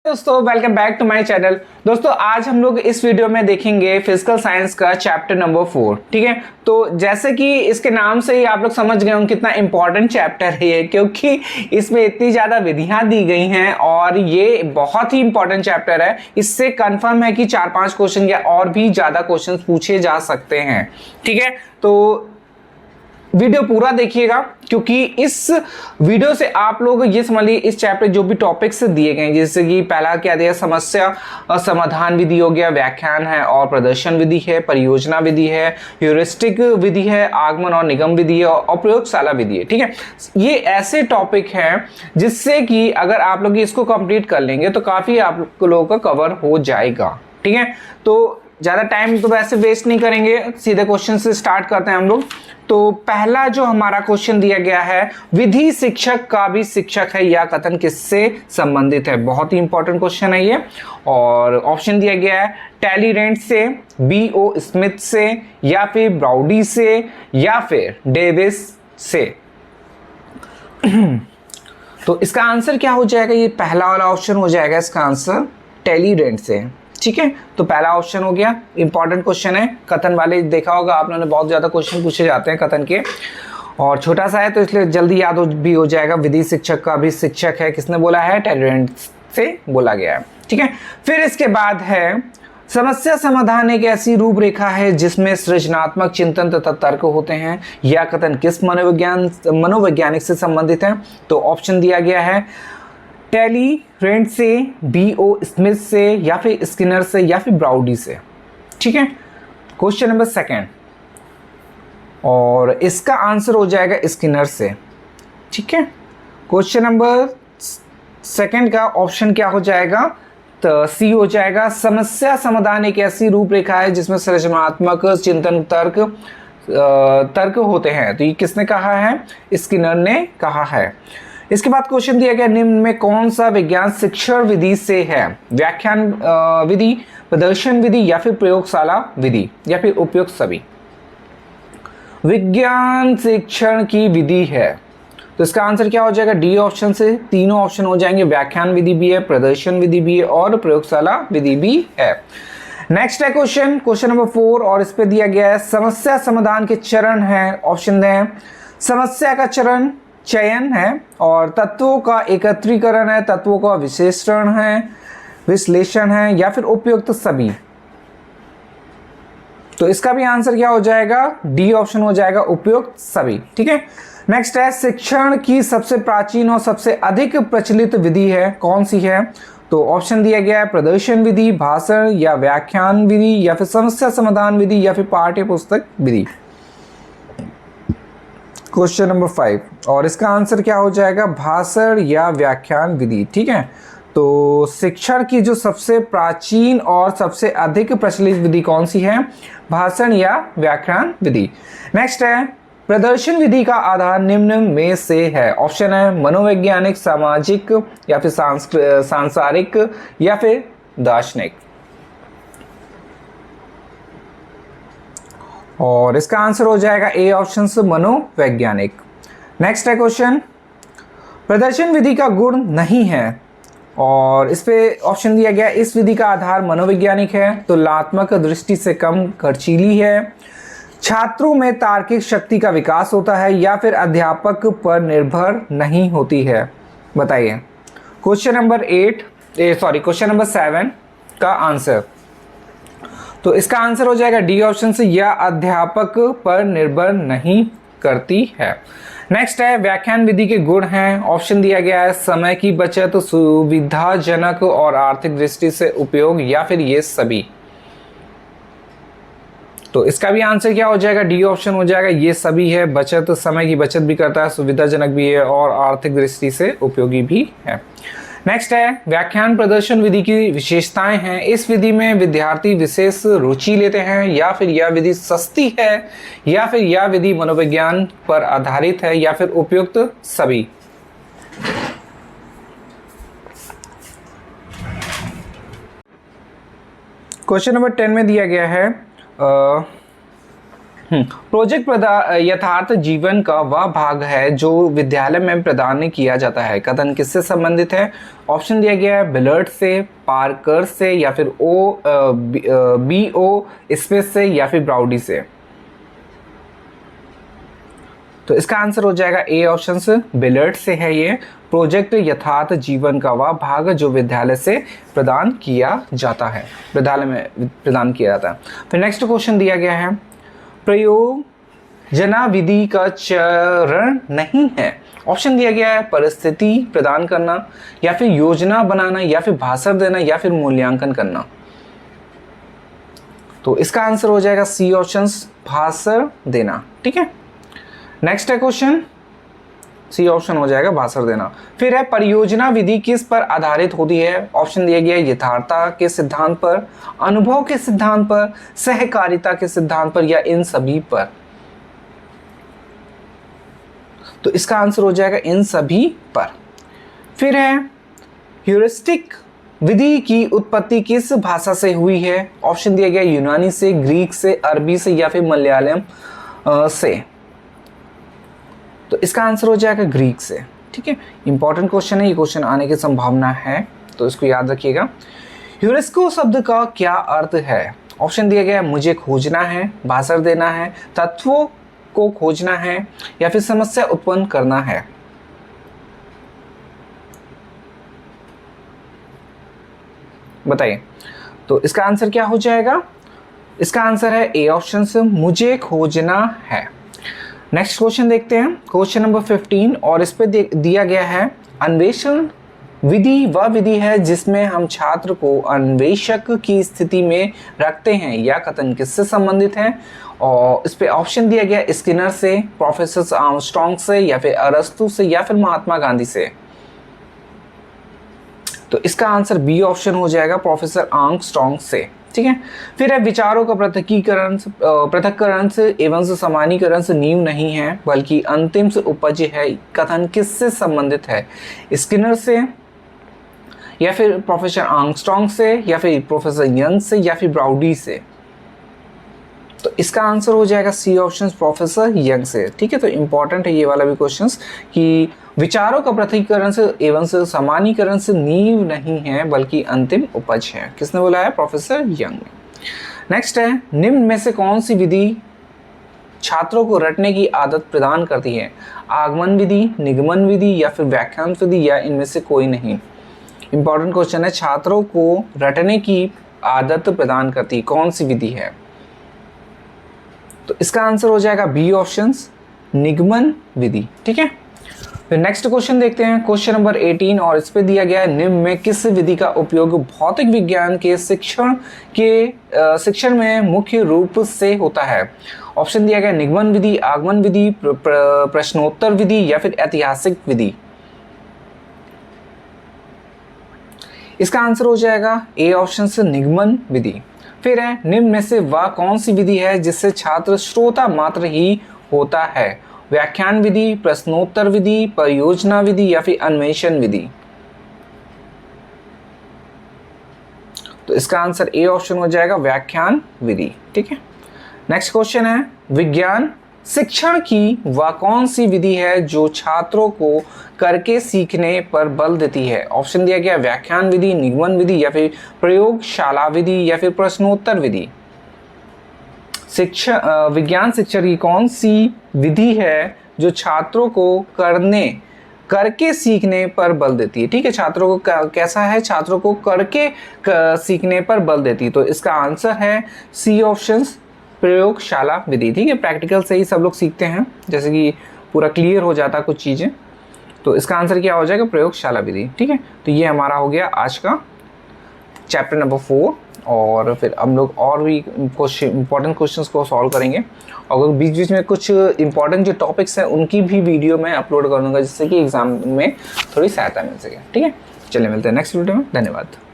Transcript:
दोस्तों welcome back to my channel. दोस्तों आज हम लोग इस वीडियो में देखेंगे फिजिकल साइंस का चैप्टर नंबर 4। ठीक है, तो जैसे कि इसके नाम से ही आप लोग समझ गए होंगे कितना इंपॉर्टेंट चैप्टर है ये, क्योंकि इसमें इतनी ज़्यादा विधियां दी गई हैं और ये बहुत ही इंपॉर्टेंट चैप्टर है। इससे कंफर्म है कि 4-5 क्वेश्चन या और भी ज़्यादा क्वेश्चन पूछे जा सकते हैं। ठीक है, तो वीडियो पूरा देखिएगा क्योंकि इस वीडियो से आप लोग ये समझ लीजिए इस चैप्टर जो भी टॉपिक्स दिए गए हैं, जैसे कि पहला क्या दिया, समस्या और समाधान विधि हो गया, व्याख्यान है और प्रदर्शन विधि है, परियोजना विधि है, ह्यूरिस्टिक विधि है, आगमन और निगम विधि है और प्रयोगशाला विधि है। ठीक है, ये ऐसे टॉपिक हैं जिससे कि अगर आप लोग इसको कंप्लीट कर लेंगे तो काफी आप लोगों का कवर हो जाएगा। ठीक है, तो ज़्यादा टाइम तो वैसे वेस्ट नहीं करेंगे, सीधे क्वेश्चन से स्टार्ट करते हैं हम लोग। तो पहला जो हमारा क्वेश्चन दिया गया है, विधि शिक्षक का भी शिक्षक है, यह कथन किससे संबंधित है? बहुत ही इंपॉर्टेंट क्वेश्चन है ये। और ऑप्शन दिया गया है टैलीरेंट से, B.O. स्मिथ से, या फिर ब्राउडी से, या फिर डेविस से। तो इसका आंसर क्या हो जाएगा? ये पहला वाला ऑप्शन हो जाएगा इसका आंसर, टैलीरेंट से। ठीक है, तो पहला ऑप्शन हो गया। इंपॉर्टेंट क्वेश्चन है, कथन वाले देखा होगा आप लोगों ने, बहुत ज़्यादा क्वेश्चन पूछे जाते हैं कथन के, और छोटा सा है तो इसलिए जल्दी याद भी हो जाएगा। विधि शिक्षक का भी शिक्षक है, किसने बोला है? टैलीरेंट से बोला गया है। ठीक है, फिर इसके बाद है समस्या समाधान एक ऐसी रूपरेखा है जिसमें सृजनात्मक चिंतन तथा तर्क होते हैं। यह कथन किस मनोवैज्ञानिक से संबंधित है? तो ऑप्शन दिया गया है टैलीरेंट से, B.O. स्मिथ से, या फिर स्किनर से, या फिर ब्राउडी से। ठीक है, क्वेश्चन नंबर सेकंड, और इसका आंसर हो जाएगा स्किनर से। ठीक है, क्वेश्चन नंबर सेकंड का ऑप्शन क्या हो जाएगा? तो सी हो जाएगा। समस्या समाधान एक ऐसी रूपरेखा है जिसमें सृजनात्मक चिंतन तर्क होते हैं। तो ये किसने कहा है? स्किनर ने कहा है। इसके बाद क्वेश्चन दिया गया, निम्न में कौन सा विज्ञान शिक्षण विधि से है? व्याख्यान विधि, प्रदर्शन विधि, या फिर प्रयोगशाला विधि, या फिर उपयुक्त सभी? विज्ञान शिक्षण की विधि है, तो इसका आंसर क्या हो जाएगा? डी ऑप्शन से। तीनों ऑप्शन हो जाएंगे, व्याख्यान विधि भी है, प्रदर्शन विधि भी है और प्रयोगशाला विधि भी है। नेक्स्ट है क्वेश्चन नंबर 4, और इस पे दिया गया है समस्या समाधान के चरण है। ऑप्शन दें, समस्या का चरण चयन है, और तत्वों का एकत्रीकरण है, तत्वों का विश्लेषण है, या फिर उपयुक्त सभी। तो इसका भी आंसर क्या हो जाएगा? डी ऑप्शन हो जाएगा, उपयुक्त सभी। ठीक है, नेक्स्ट है शिक्षण की सबसे प्राचीन और सबसे अधिक प्रचलित विधि है, कौन सी है? तो ऑप्शन दिया गया है प्रदर्शन विधि, भाषण या व्याख्यान विधि, या फिर समस्या समाधान विधि, या फिर पाठ्य पुस्तक विधि। क्वेश्चन नंबर 5, और इसका आंसर क्या हो जाएगा? भाषण या व्याख्यान विधि। ठीक है, तो शिक्षण की जो सबसे प्राचीन और सबसे अधिक प्रचलित विधि कौन सी है? भाषण या व्याख्यान विधि। नेक्स्ट है प्रदर्शन विधि का आधार निम्न में से है। ऑप्शन है मनोवैज्ञानिक, सामाजिक, या फिर सांसारिक, या फिर दार्शनिक। और इसका आंसर हो जाएगा ए ऑप्शन से, मनोवैज्ञानिक। नेक्स्ट है क्वेश्चन, प्रदर्शन विधि का गुण नहीं है, और इस पे ऑप्शन दिया गया इस विधि का आधार मनोवैज्ञानिक है, तुलनात्मक दृष्टि से कम खर्चीली है, छात्रों में तार्किक शक्ति का विकास होता है, या फिर अध्यापक पर निर्भर नहीं होती है। बताइए क्वेश्चन नंबर 7 का आंसर। तो इसका आंसर हो जाएगा डी ऑप्शन से, यह अध्यापक पर निर्भर नहीं करती है। नेक्स्ट है व्याख्यान विधि के गुण हैं। ऑप्शन दिया गया है समय की बचत, सुविधाजनक और आर्थिक दृष्टि से उपयोग, या फिर ये सभी। तो इसका भी आंसर क्या हो जाएगा? डी ऑप्शन हो जाएगा, ये सभी है। बचत, समय की बचत भी करता है, सुविधाजनक भी है और आर्थिक दृष्टि से उपयोगी भी है। नेक्स्ट है व्याख्यान प्रदर्शन विधि की विशेषताएं हैं। इस विधि में विद्यार्थी विशेष रुचि लेते हैं, या फिर यह विधि सस्ती है, या फिर यह विधि मनोविज्ञान पर आधारित है, या फिर उपयुक्त सभी। क्वेश्चन नंबर 10 में दिया गया है प्रोजेक्ट यथार्थ जीवन का वह भाग है जो विद्यालय में प्रदान किया जाता है। कथन किससे संबंधित है? ऑप्शन दिया गया है बिलर्ड से, पार्कर से, या फिर BO स्पेस से, या फिर ब्राउडी से। तो इसका आंसर हो जाएगा ए ऑप्शन से, बिलर्ड से है ये। प्रोजेक्ट यथार्थ जीवन का वह भाग जो विद्यालय से प्रदान किया जाता है, विद्यालय में प्रदान किया जाता है। फिर नेक्स्ट क्वेश्चन दिया गया है, प्रयोजना विधि का चरण नहीं है। ऑप्शन दिया गया है परिस्थिति प्रदान करना, या फिर योजना बनाना, या फिर भाषण देना, या फिर मूल्यांकन करना। तो इसका आंसर हो जाएगा सी ऑप्शन, भाषण देना। ठीक है, नेक्स्ट है क्वेश्चन, सी ऑप्शन हो जाएगा भाषण देना। फिर है परियोजना विधि किस पर आधारित होती है? ऑप्शन दिया गया है यथार्थता के सिद्धांत पर, अनुभव के सिद्धांत पर, सहकारिता के सिद्धांत पर, या इन सभी पर। तो इसका आंसर हो जाएगा इन सभी पर। फिर है ह्यूरिस्टिक विधि की उत्पत्ति किस भाषा से हुई है? ऑप्शन दिया गया यूनानी से, ग्रीक से, अरबी से, या फिर मलयालम से। तो इसका आंसर हो जाएगा ग्रीक से। ठीक है, इंपॉर्टेंट क्वेश्चन है, ये क्वेश्चन आने की संभावना है, तो इसको याद रखिएगा। ह्यूरिस्को शब्द का क्या अर्थ है? ऑप्शन दिया गया है मुझे खोजना है, भाषण देना है, तत्वों को खोजना है, या फिर समस्या उत्पन्न करना है। बताइए, तो इसका आंसर क्या हो जाएगा? इसका आंसर है ए ऑप्शन से, मुझे खोजना है। नेक्स्ट क्वेश्चन देखते हैं, क्वेश्चन नंबर 15, और इस पे दिया गया है अन्वेषण विधि वह विधि है जिसमें हम छात्र को अन्वेषक की स्थिति में रखते हैं। यह कथन किससे संबंधित है? और इस पे ऑप्शन दिया गया स्किनर से, प्रोफेसर आर्मस्ट्रॉन्ग से, या फिर अरस्तु से, या फिर महात्मा गांधी से। तो इसका आंसर बी ऑप्शन हो जाएगा, प्रोफेसर आर्मस्ट्रॉन्ग से। ठीक है, फिर है विचारों का पृथक्करण से एवं समानीकरण से नींव नहीं है बल्कि अंतिम से उपज है। कथन किससे संबंधित है? स्किनर से, या फिर प्रोफेसर आर्मस्ट्रॉन्ग से, या फिर प्रोफेसर यंग से, या फिर ब्राउडी से। तो इसका आंसर हो जाएगा सी ऑप्शन, प्रोफेसर यंग से। ठीक है, तो इंपॉर्टेंट है ये वाला भी क्वेश्चंस कि विचारों का पृथक्करण से एवं से समानीकरण से नींव नहीं है बल्कि अंतिम उपज है। किसने बोला है? प्रोफेसर यंग ने। नेक्स्ट है, निम्न में से कौन सी विधि छात्रों को रटने की आदत प्रदान करती है? आगमन विधि, निगमन विधि, या फिर व्याख्यान विधि, या इनमें से कोई नहीं। इंपॉर्टेंट क्वेश्चन है, छात्रों को रटने की आदत प्रदान करती है, कौन सी विधि है? तो इसका आंसर हो जाएगा बी ऑप्शन, निगमन विधि। ठीक है, फिर नेक्स्ट क्वेश्चन देखते हैं, क्वेश्चन नंबर 18, और इस पे दिया गया है निम्न में किस विधि का उपयोग भौतिक विज्ञान के शिक्षण में मुख्य रूप से होता है? ऑप्शन दिया गया निगमन विधि, आगमन विधि, प्रश्नोत्तर विधि, या फिर ऐतिहासिक विधि। इसका आंसर हो जाएगा ए ऑप्शन से, निगमन विधि। फिर है, निम्न में से वह कौन सी विधि है जिससे छात्र श्रोता मात्र ही होता है? व्याख्यान विधि, प्रश्नोत्तर विधि, परियोजना विधि, या फिर अन्वेषण विधि। तो इसका आंसर ए ऑप्शन हो जाएगा, व्याख्यान विधि। ठीक है, नेक्स्ट क्वेश्चन है, विज्ञान शिक्षण की वह कौन सी विधि है जो छात्रों को करके सीखने पर बल देती है? ऑप्शन दिया गया व्याख्यान विधि, निगमन विधि, या फिर प्रयोगशाला विधि, या फिर प्रश्नोत्तर विधि। विज्ञान शिक्षण की कौन सी विधि है जो छात्रों को करके सीखने पर बल देती है? ठीक है, छात्रों को कैसा है? छात्रों को करके सीखने पर बल देती है। तो इसका आंसर है सी ऑप्शन, प्रयोगशाला विधि। ठीक है, प्रैक्टिकल से ही सब लोग सीखते हैं, जैसे कि पूरा क्लियर हो जाता कुछ चीज़ें। तो इसका आंसर क्या हो जाएगा? प्रयोगशाला विधि। ठीक है, तो ये हमारा हो गया आज का चैप्टर नंबर 4, और फिर हम लोग और भी इंपॉर्टेंट क्वेश्चंस को सॉल्व करेंगे। और बीच बीच में कुछ इंपॉर्टेंट जो टॉपिक्स हैं उनकी भी वीडियो मैं अपलोड कर दूंगा, जिससे कि एग्जाम में थोड़ी सहायता मिल सके। ठीक है, चलिए मिलते हैं नेक्स्ट वीडियो में। धन्यवाद।